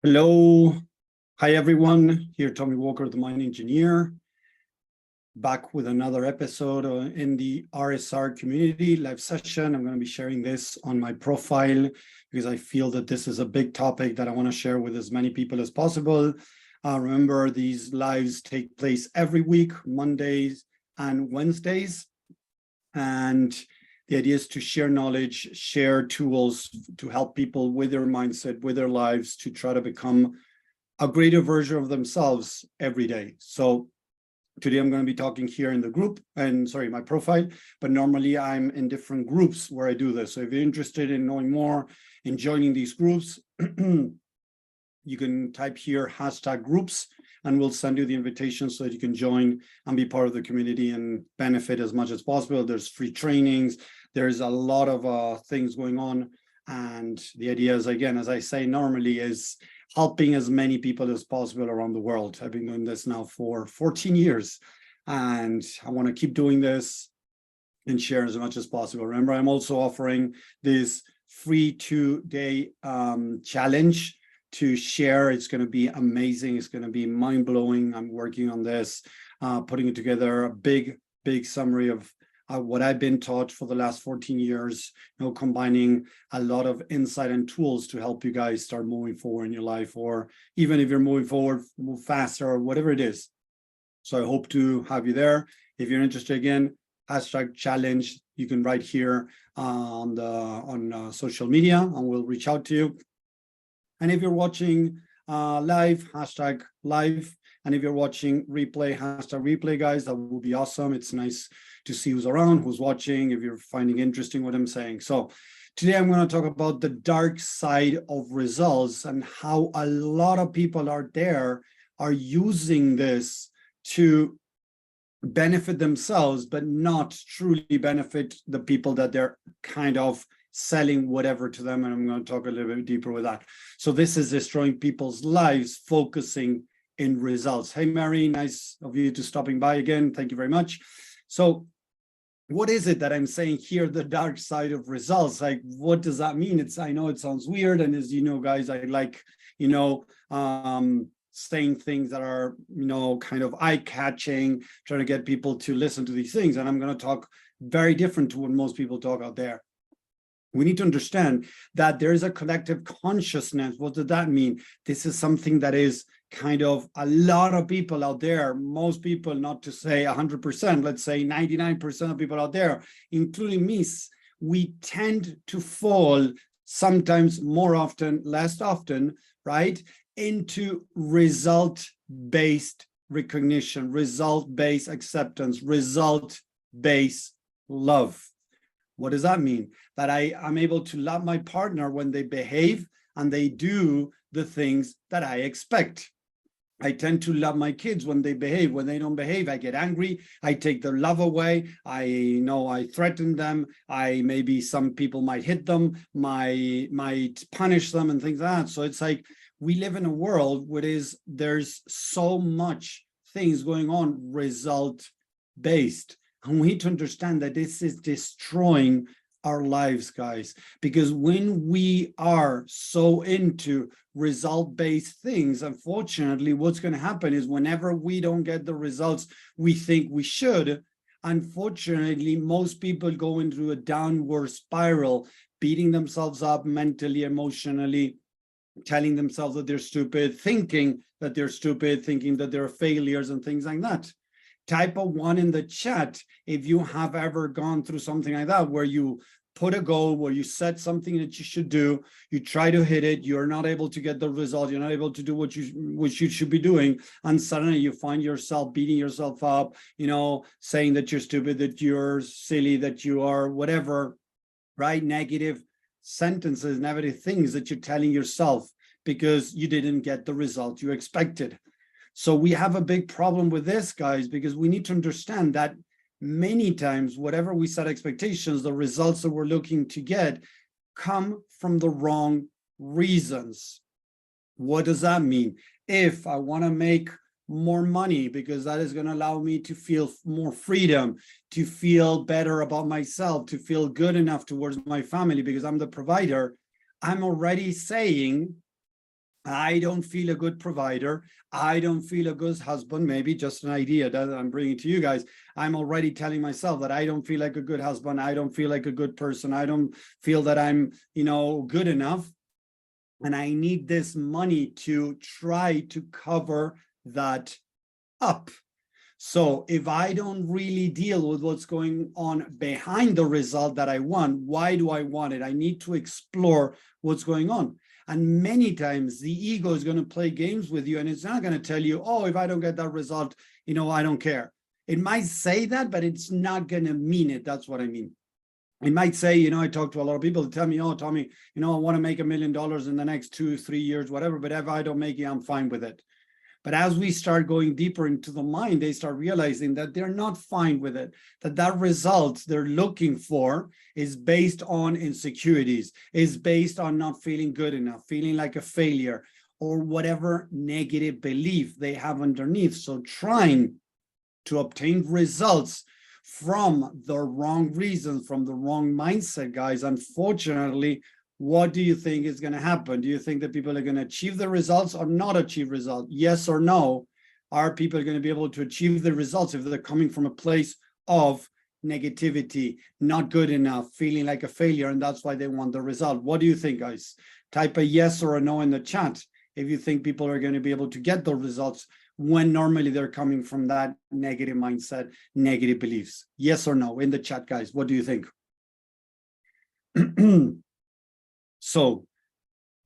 Hello. Hi, everyone. Here, Tommy Walker, the Mine Engineer, back with another episode in the RSR community live session. I'm going to be sharing this on my profile because I feel that this is a big topic that I want to share with as many people as possible. Remember, these lives take place every week, Mondays and Wednesdays. And the idea is to share knowledge, share tools to help people with their mindset, with their lives, to try to become a greater version of themselves every day. So today I'm going to be talking here in the group and my profile, but normally I'm in different groups where I do this. So if you're interested in knowing more and joining these groups, you can type here #groups and we'll send you the invitation so that you can join and be part of the community and benefit as much as possible. There's free trainings. There's a lot of things going on. And the idea is, again, as I say, normally is helping as many people as possible around the world. I've been doing this now for 14 years and I want to keep doing this and share as much as possible. Remember, I'm also offering this free 2-day challenge to share. It's going to be amazing. It's going to be mind-blowing. I'm working on this, putting together a big summary of what I've been taught for the last 14 years, combining a lot of insight and tools to help you guys start moving forward in your life, or even if you're moving forward, move faster, or whatever it is. So I hope to have you there. If you're interested, again, #challenge, you can write here on social media and we'll reach out to you. And if you're watching live, #live. And if you're watching replay, #replay, guys, that would be awesome. It's nice to see who's around, who's watching, if you're finding interesting what I'm saying. So today I'm going to talk about the dark side of results and how a lot of people out there are using this to benefit themselves, but not truly benefit the people that they're kind of selling whatever to them. And I'm going to talk a little bit deeper with that. So this is destroying people's lives, focusing in results. Hey, Mary, nice of you to stopping by again. Thank you very much. So what is it that I'm saying here, the dark side of results? Like, what does that mean? I know it sounds weird. And as you know, guys, I like, saying things that are, kind of eye-catching, trying to get people to listen to these things. And I'm going to talk very different to what most people talk out there. We need to understand that there is a collective consciousness. What does that mean? This is something that is kind of a lot of people out there, most people, not to say 100%, let's say 99% of people out there, including me, we tend to fall sometimes more often, less often, right, into result-based recognition, result-based acceptance, result-based love. What does that mean? That I'm able to love my partner when they behave and they do the things that I expect. I tend to love my kids when they behave. When they don't behave, I get angry. I take their love away. I threaten them. Maybe some people might hit them, might punish them and things like that. So it's like we live in a world where there's so much things going on result-based. And we need to understand that this is destroying our lives, guys, because when we are so into result-based things, unfortunately, what's going to happen is whenever we don't get the results we think we should, unfortunately, most people go into a downward spiral, beating themselves up mentally, emotionally, telling themselves that they're stupid, thinking that they're stupid, thinking that they're failures and things like that. Type a 1 in the chat if you have ever gone through something like that, where you put a goal, where you set something that you should do, you try to hit it, you're not able to get the result, you're not able to do what you should be doing, and suddenly you find yourself beating yourself up, saying that you're stupid, that you're silly, that you are whatever, right? Negative sentences, negative things that you're telling yourself because you didn't get the result you expected. So we have a big problem with this, guys, because we need to understand that many times, whatever we set expectations, the results that we're looking to get come from the wrong reasons. What does that mean? If I want to make more money because that is going to allow me to feel more freedom, to feel better about myself, to feel good enough towards my family because I'm the provider, I'm already saying I don't feel a good provider. I don't feel a good husband. Maybe just an idea that I'm bringing to you guys. I'm already telling myself that I don't feel like a good husband. I don't feel like a good person. I don't feel that I'm, good enough. And I need this money to try to cover that up. So if I don't really deal with what's going on behind the result that I want, why do I want it? I need to explore what's going on. And many times the ego is going to play games with you, and it's not going to tell you, oh, if I don't get that result, I don't care. It might say that, but it's not going to mean it. That's what I mean. It might say, I talk to a lot of people that tell me, oh, Tommy, I want to make $1 million in the next 2-3 years, whatever, but if I don't make it, I'm fine with it. But as we start going deeper into the mind, they start realizing that they're not fine with it, that result they're looking for is based on insecurities, is based on not feeling good enough, feeling like a failure, or whatever negative belief they have underneath. So trying to obtain results from the wrong reasons, from the wrong mindset, guys, unfortunately, what do you think is going to happen? Do you think that people are going to achieve the results or not achieve results? Yes or no? Are people going to be able to achieve the results if they're coming from a place of negativity, not good enough, feeling like a failure, and that's why they want the result? What do you think, guys? Type a yes or a no in the chat if you think people are going to be able to get the results when normally they're coming from that negative mindset, negative beliefs. Yes or no in the chat, guys. What do you think? So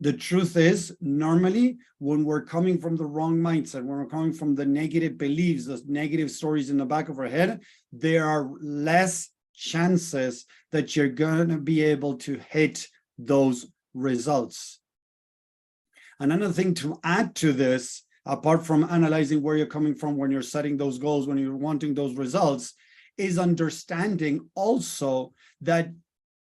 the truth is, normally, when we're coming from the wrong mindset, when we're coming from the negative beliefs, those negative stories in the back of our head, there are less chances that you're going to be able to hit those results. Another thing to add to this, apart from analyzing where you're coming from when you're setting those goals, when you're wanting those results, is understanding also that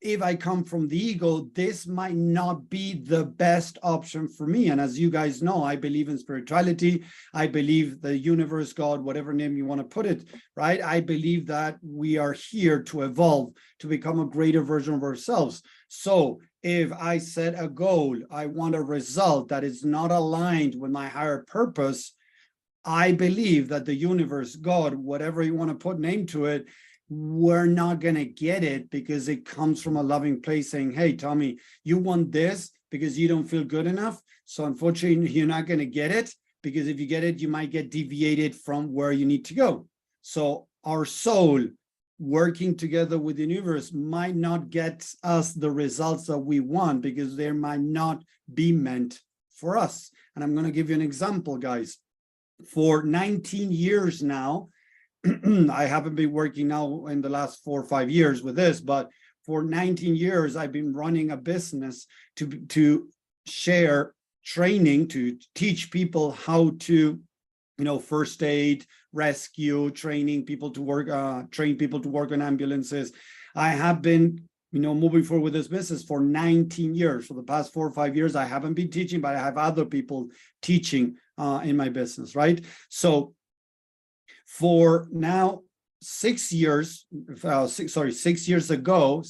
if I come from the ego, this might not be the best option for me. And as you guys know, I believe in spirituality. I believe the universe, God, whatever name you want to put it, right? I believe that we are here to evolve, to become a greater version of ourselves. So if I set a goal, I want a result that is not aligned with my higher purpose, I believe that the universe, God, whatever you want to put name to it, we're not going to get it because it comes from a loving place saying, hey, Tommy, you want this because you don't feel good enough. So unfortunately, you're not going to get it, because if you get it, you might get deviated from where you need to go. So our soul working together with the universe might not get us the results that we want because they might not be meant for us. And I'm going to give you an example, guys. For 19 years now, I haven't been working now in the last 4 or 5 years with this, but for 19 years, I've been running a business to share training, to teach people how to, first aid, rescue, training people to work, train people to work on ambulances. I have been, moving forward with this business for 19 years. For the past 4 or 5 years, I haven't been teaching, but I have other people teaching in my business, right? So for now, 6 years, 6 years ago,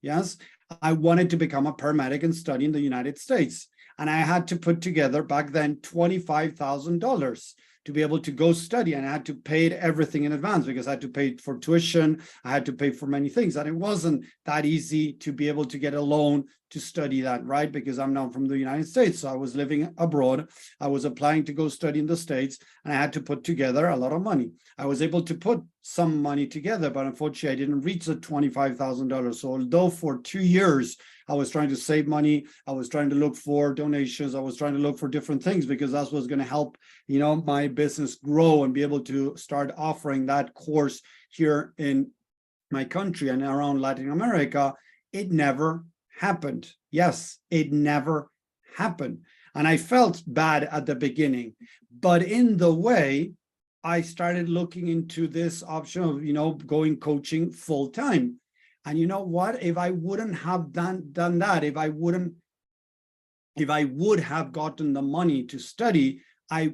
yes, I wanted to become a paramedic and study in the United States. And I had to put together back then $25,000 to be able to go study. And I had to pay everything in advance because I had to pay for tuition. I had to pay for many things. And it wasn't that easy to be able to get a loan to study that, right? Because I'm not from the United States. So I was living abroad. I was applying to go study in the States, and I had to put together a lot of money. I was able to put some money together, but unfortunately, I didn't reach the $25,000. So although for 2 years, I was trying to save money, I was trying to look for donations, I was trying to look for different things because that's what's going to help, my business grow and be able to start offering that course here in my country and around Latin America. It never happened. Yes, it never happened. And I felt bad at the beginning, but in the way, I started looking into this option of, going coaching full time. And you know what? If I wouldn't have done that, if I would have gotten the money to study,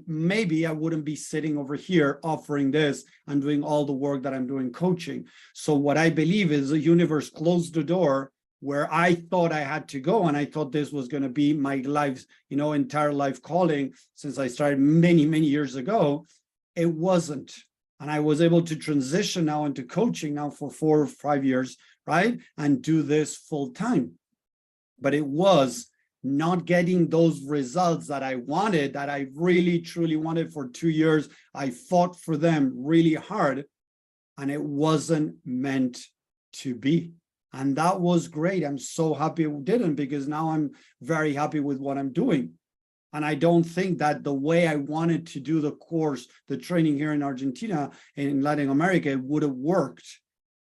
maybe I wouldn't be sitting over here offering this and doing all the work that I'm doing coaching. So what I believe is the universe closed the door where I thought I had to go, and I thought this was going to be my life's, entire life calling since I started many, many years ago. It wasn't. And I was able to transition now into coaching now for 4 or 5 years, right? And do this full time. But it was not getting those results that I wanted, that I really, truly wanted for 2 years. I fought for them really hard, and it wasn't meant to be. And that was great. I'm so happy it didn't, because now I'm very happy with what I'm doing. And I don't think that the way I wanted to do the course, the training here in Argentina, in Latin America, it would have worked.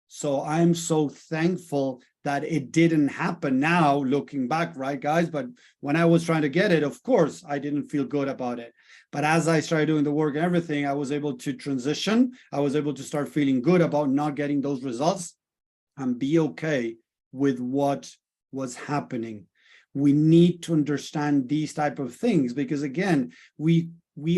So I'm so thankful that it didn't happen now, looking back, right, guys? But when I was trying to get it, of course, I didn't feel good about it. But as I started doing the work and everything, I was able to transition. I was able to start feeling good about not getting those results and be okay with what was happening. We need to understand these type of things, because again, we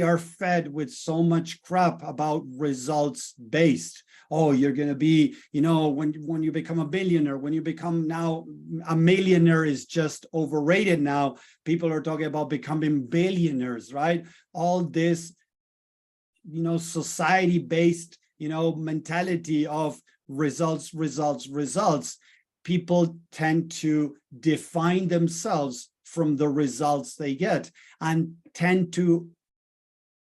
are fed with so much crap about results based. Oh, you're going to be, when you become a billionaire, when you become now a millionaire is just overrated now. People are talking about becoming billionaires, right? All this, society based, mentality of results. People tend to define themselves from the results they get, and tend to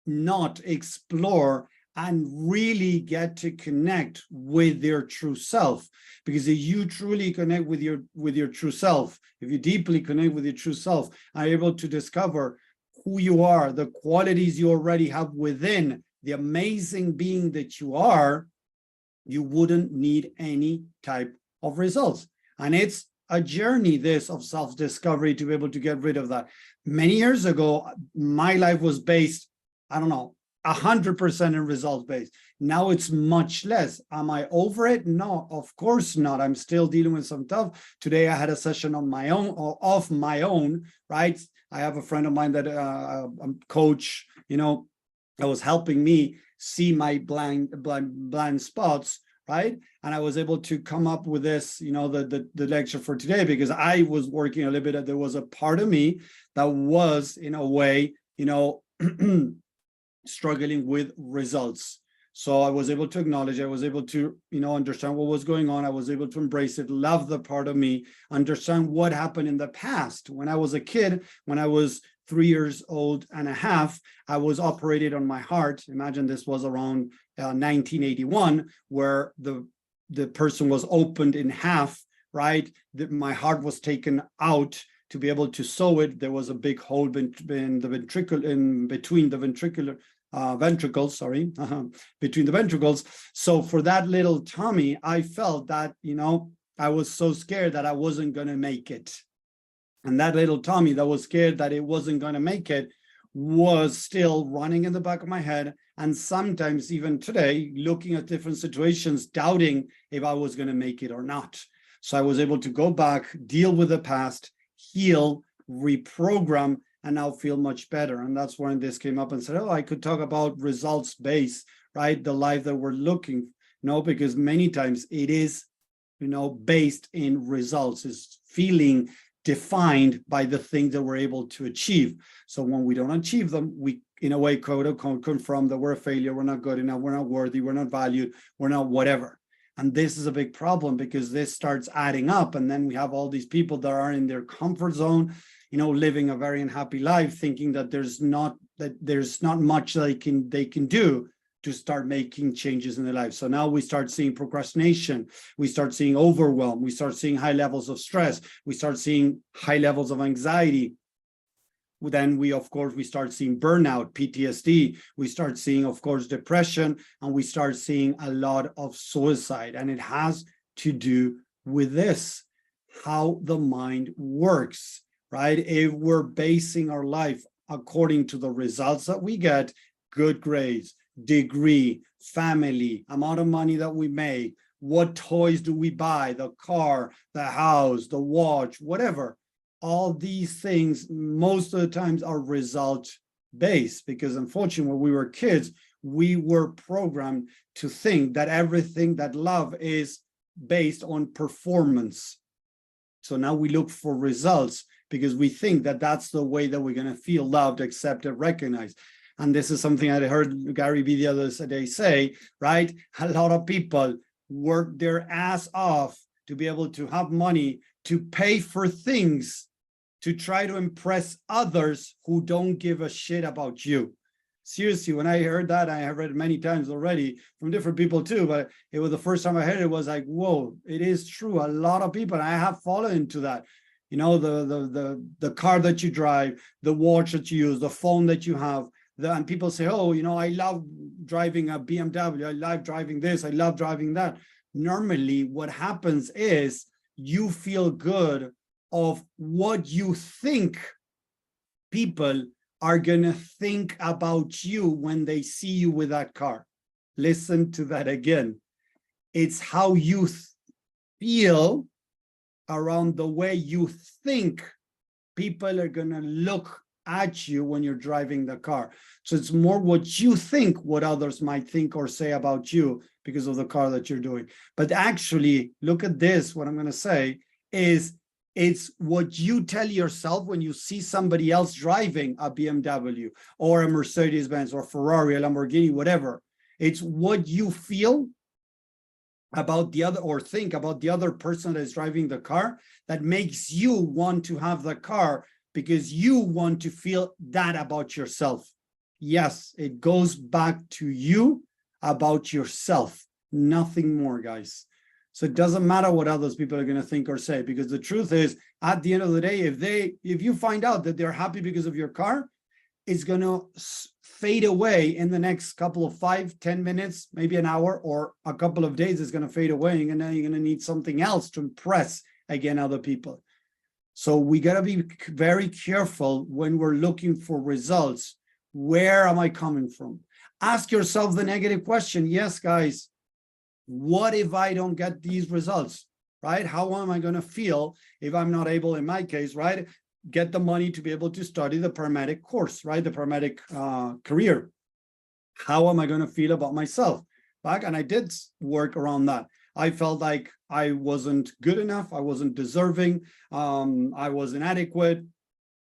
not explore and really get to connect with their true self. Because if you truly connect with your true self, if you deeply connect with your true self, are able to discover who you are, the qualities you already have within, the amazing being that you are, you wouldn't need any type of results. And it's a journey, this, of self-discovery, to be able to get rid of that. Many years ago, my life was based, 100% in results based. Now it's much less. Am I over it? No, of course not. I'm still dealing with some stuff. Today I had a session on my own, or off my own, right? I have a friend of mine that coach, that was helping me see my blind spots, right? And I was able to come up with this, the lecture for today, because I was working a little bit. There was a part of me that was, in a way, struggling with results. So I was able to acknowledge, I was able to, understand what was going on. I was able to embrace it, love the part of me, understand what happened in the past. When I was a kid, when I was 3 years old and a half, I was operated on my heart. Imagine this was around 1981, where the person was opened in half, right? My heart was taken out to be able to sew it. There was a big hole in the ventricle, in between the ventricular ventricles, between the ventricles. So for that little Tommy, I felt that, I was so scared that I wasn't going to make it. And that little Tommy that was scared that it wasn't going to make it was still running in the back of my head. And sometimes even today, looking at different situations, doubting if I was going to make it or not. So I was able to go back, deal with the past, heal, reprogram, and now feel much better. And that's when this came up and said, oh, I could talk about results based, right? The life that we're looking, because many times it is, based in results, is feeling defined by the things that we're able to achieve. So when we don't achieve them, we, in a way, quote unquote, confirm that we're a failure, we're not good enough, we're not worthy, we're not valued, we're not whatever. And this is a big problem, because this starts adding up. And then we have all these people that are in their comfort zone, living a very unhappy life, thinking that there's not much they can do to start making changes in their life. So now we start seeing procrastination, we start seeing overwhelm, we start seeing high levels of stress, we start seeing high levels of anxiety. Then we start seeing burnout, PTSD, we start seeing, of course, depression, and we start seeing a lot of suicide. And it has to do with this, how the mind works, right? If we're basing our life according to the results that we get, good grades, degree, family, amount of money that we make, what toys do we buy, the car, the house, the watch, whatever. All these things, most of the times, are result based, because unfortunately, when we were kids, we were programmed to think that everything, that love is based on performance. So now we look for results because we think that that's the way that we're going to feel loved, accepted, recognized. And this is something I heard Gary Vee the other day say, right? A lot of people work their ass off to be able to have money to pay for things to try to impress others who don't give a shit about you. Seriously, when I heard that, I have read it many times already from different people too, but it was the first time I heard it, it was like, whoa, it is true. A lot of people, I have fallen into that. You know, the car that you drive, the watch that you use, the phone that you have, and people say, oh, you know, I love driving a BMW, I love driving this, I love driving that. Normally, what happens is you feel good of what you think people are going to think about you when they see you with that car. Listen to that again. It's how you feel around the way you think people are going to look at you when you're driving the car. So it's more what you think, what others might think or say about you because of the car that you're doing. But actually, look at this. What I'm going to say is it's what you tell yourself when you see somebody else driving a BMW or a Mercedes-Benz or Ferrari, a Lamborghini, whatever. It's what you feel about the other or think about the other person that is driving the car that makes you want to have the car because you want to feel that about yourself. Yes, it goes back to you about yourself, nothing more, guys. So it doesn't matter what others people are going to think or say, because the truth is, at the end of the day, if you find out that they're happy because of your car, it's going to fade away in the next couple of 5-10 minutes, maybe an hour, or a couple of days. It's going to fade away, and then you're going to need something else to impress again other people. So we got to be very careful when we're looking for results. Where am I coming from? Ask yourself the negative question. Yes, guys. What if I don't get these results, right? How am I going to feel if I'm not able, in my case, right, get the money to be able to study the paramedic course, right, the paramedic career? How am I going to feel about myself? And I did work around that. I felt like I wasn't good enough. I wasn't deserving. I was inadequate.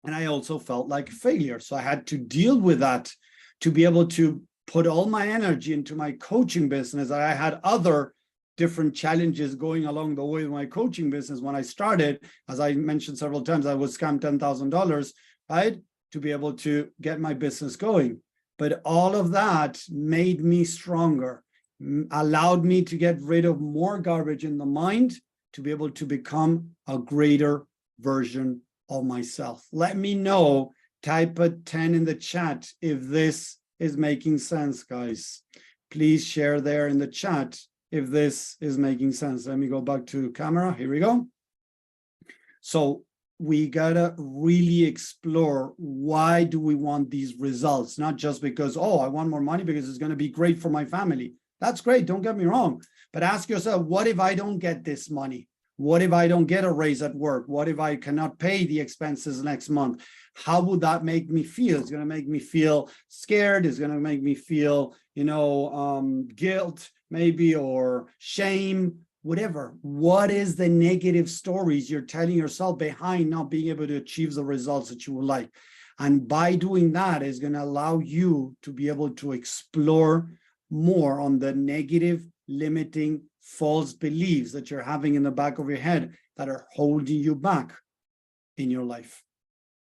And I also felt like a failure. So I had to deal with that to be able to put all my energy into my coaching business. I had other different challenges going along the way with my coaching business. When I started, as I mentioned several times, I was scammed $10,000, right, to be able to get my business going. But all of that made me stronger, allowed me to get rid of more garbage in the mind to be able to become a greater version of myself. Let me know, type a 10 in the chat if this is making sense, guys. Please share there in the chat if this is making sense. Let me go back to camera. Here we go. So we gotta really explore, why do we want these results? Not just because, oh, I want more money because it's gonna be great for my family. That's great, don't get me wrong. But ask yourself, what if I don't get this money? What if I don't get a raise at work? What if I cannot pay the expenses next month? How would that make me feel? It's going to make me feel scared. It's going to make me feel, guilt maybe, or shame, whatever. What is the negative stories you're telling yourself behind not being able to achieve the results that you would like? And by doing that, is going to allow you to be able to explore more on the negative, limiting, false beliefs that you're having in the back of your head that are holding you back in your life.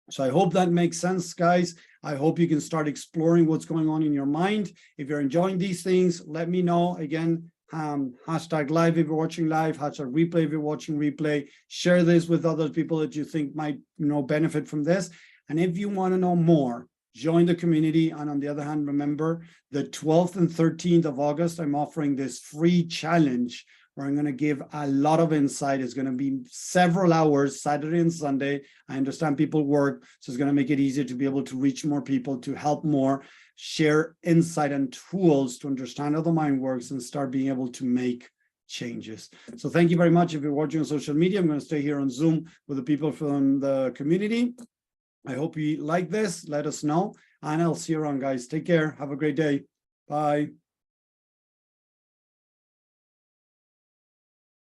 So I hope that makes sense, guys. I hope you can start exploring what's going on in your mind. If you're enjoying these things, let me know. Again, hashtag live if you're watching live, hashtag replay if you're watching replay. Share this with other people that you think might benefit from this. And if you want to know more, join the community. And on the other hand, remember, the 12th and 13th of August, I'm offering this free challenge where I'm going to give a lot of insight. It's going to be several hours, Saturday and Sunday. I understand people work, so it's going to make it easier to be able to reach more people, to help more, share insight and tools to understand how the mind works and start being able to make changes. So thank you very much. If you're watching on social media, I'm going to stay here on Zoom with the people from the community. I hope you like this. Let us know. And I'll see you around, guys. Take care. Have a great day. Bye.